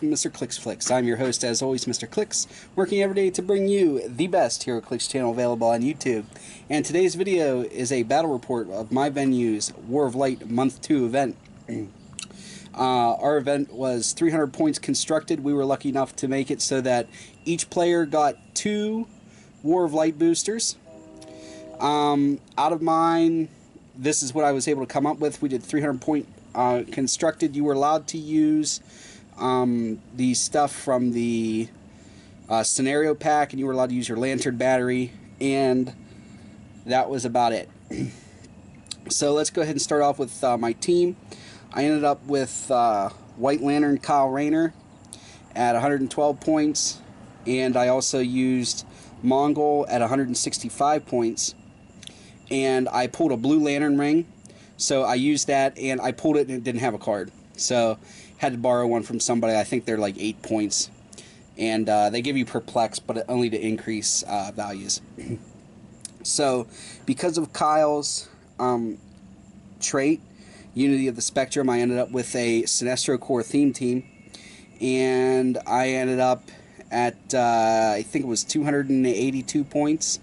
welcome to Mr.ClixFlix. I'm your host, as always, Mr.Clix, working every day to bring you the best Heroclix channel available on YouTube. And today's video is a battle report of my venue's War of Light Month 2 event. Our event was 300 points constructed. We were lucky enough to make it so that each player got 2 War of Light boosters. Out of mine, this is what I was able to come up with. We did 300 point constructed. You were allowed to use the stuff from the scenario pack, and you were allowed to use your lantern battery, and that was about it. So let's go ahead and start off with my team. I ended up with White Lantern Kyle Rayner at 112 points, and I also used Mongol at 165 points, and I pulled a Blue Lantern ring, so I used that, and I pulled it and it didn't have a card, so had to borrow one from somebody. I think they're like 8 points, and they give you Perplex, but only to increase values. So because of Kyle's trait, Unity of the Spectrum, I ended up with a Sinestro Corps theme team, and I ended up at I think it was 282 points.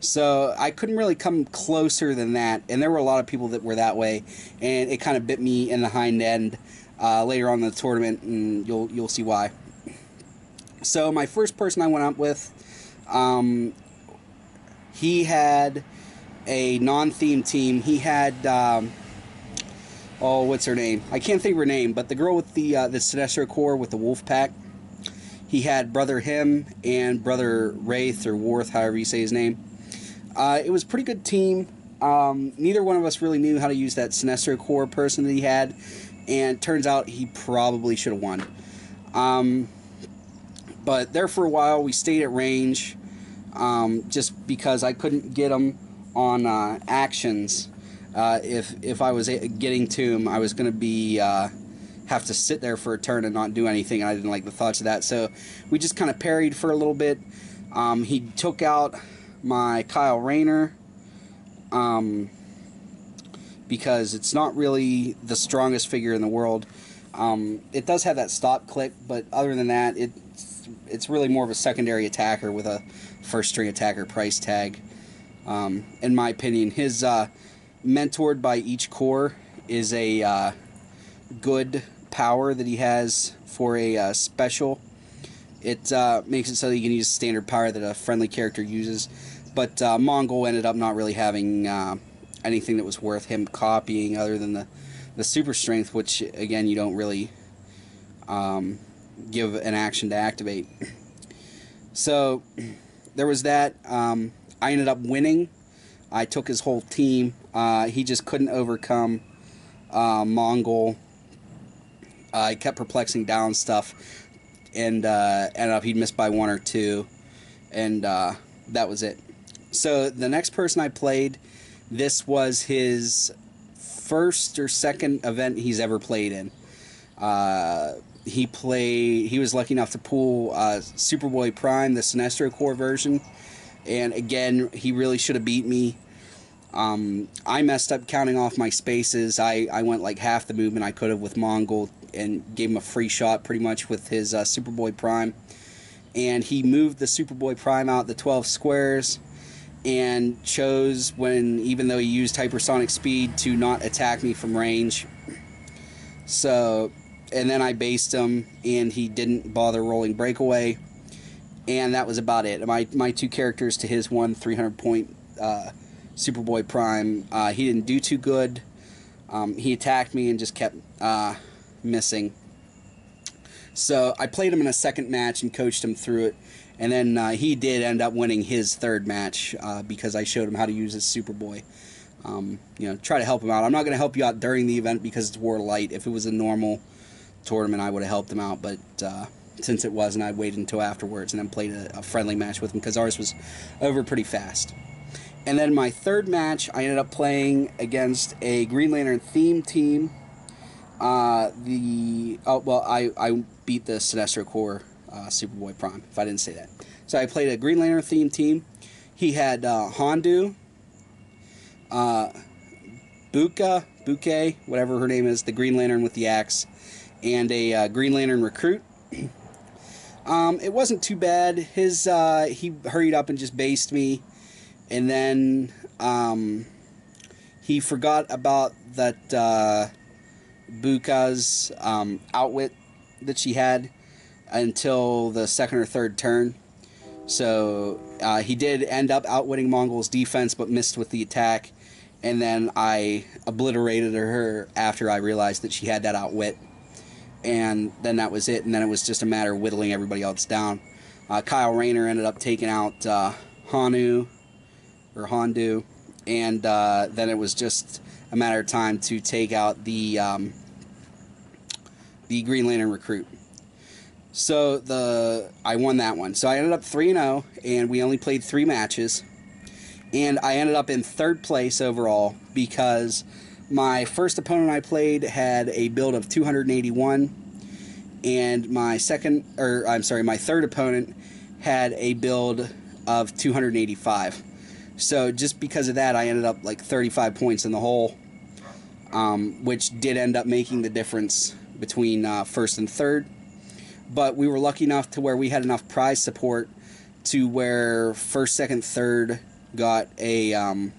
So I couldn't really come closer than that, and there were a lot of people that were that way, and it kind of bit me in the hind end later on in the tournament, and you'll see why. So my first person I went up with, he had a non-themed team. He had oh, what's her name? I can't think of her name, but the girl with the Sinestro Corps with the wolf pack. He had Brother Him and Brother Wraith, or Worth, however you say his name. It was a pretty good team. Neither one of us really knew how to use that Sinestro Corps person that he had, and turns out he probably should have won. But there for a while, we stayed at range, just because I couldn't get him on actions. If I was getting to him, I was going to be have to sit there for a turn and not do anything, and I didn't like the thoughts of that. So we just kind of parried for a little bit. He took out my Kyle Rayner, because it's not really the strongest figure in the world. It does have that stop click, but other than that, it's really more of a secondary attacker with a first string attacker price tag. In my opinion, his mentored by each core is a good power that he has for a special. It makes it so that you can use standard power that a friendly character uses, but Mongol ended up not really having anything that was worth him copying other than the super strength, which again you don't really give an action to activate. So there was that. I ended up winning. I took his whole team. He just couldn't overcome Mongol. I kept perplexing down stuff, and ended up he'd missed by 1 or 2, and that was it. So the next person I played, this was his first or second event he's ever played in. He was lucky enough to pull Superboy Prime, the Sinestro Corps version, and again, he really should have beat me. I messed up counting off my spaces. I went like half the movement I could have with Mongol, and gave him a free shot pretty much with his Superboy Prime. And he moved the Superboy Prime out the 12 squares, and chose, even though he used hypersonic speed, to not attack me from range. So, and then I based him, and he didn't bother rolling breakaway, and that was about it. My 2 characters to his 1 300 point Superboy Prime, he didn't do too good. He attacked me and just kept missing. So I played him in a second match and coached him through it, and then he did end up winning his third match because I showed him how to use his Superboy. You know, try to help him out. I'm not going to help you out during the event because it's War of Light. If it was a normal tournament, I would have helped him out, but since it wasn't, I waited until afterwards and then played a friendly match with him because ours was over pretty fast. And then my third match, I ended up playing against a Green Lantern themed team. I beat the Sinestro Corps Superboy Prime, if I didn't say that. So I played a Green Lantern themed team. He had Hondu, Buke, whatever her name is, the Green Lantern with the axe, and a Green Lantern recruit. It wasn't too bad. He hurried up and just based me, and then he forgot about that Buka's outwit that she had until the second or third turn. So he did end up outwitting Mongol's defense, but missed with the attack. And then I obliterated her after I realized that she had that outwit. And then that was it. And then it was just a matter of whittling everybody else down. Kyle Rayner ended up taking out Handu. And then it was just a matter of time to take out the Green Lantern recruit. So I won that one. So I ended up 3-0, and we only played 3 matches. And I ended up in 3rd place overall because my first opponent I played had a build of 281, and my third opponent had a build of 285. So just because of that, I ended up like 35 points in the hole, which did end up making the difference between 1st and 3rd. But we were lucky enough to where we had enough prize support to where 1st, 2nd, 3rd got a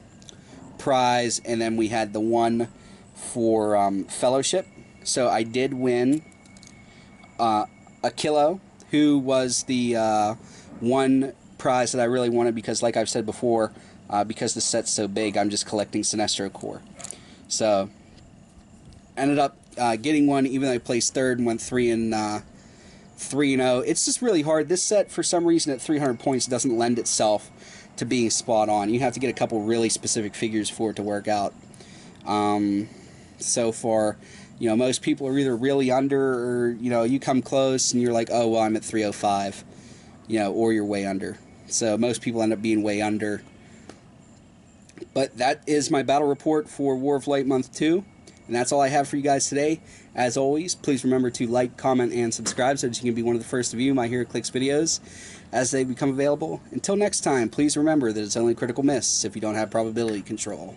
prize, and then we had the one for fellowship. So I did win Akilo, who was the one prize that I really wanted because, like I've said before, because the set's so big, I'm just collecting Sinestro Core. So ended up getting one, even though I placed 3rd and went 3-0. It's just really hard. This set, for some reason, at 300 points, doesn't lend itself to being spot on. You have to get a couple really specific figures for it to work out. So far, most people are either really under, or you come close and you're like, oh well, I'm at 305, or you're way under. So most people end up being way under. But that is my battle report for War of Light Month 2. And that's all I have for you guys today. As always, please remember to like, comment, and subscribe so that you can be one of the first to view my Heroclix videos as they become available. Until next time, please remember that it's only critical miss if you don't have probability control.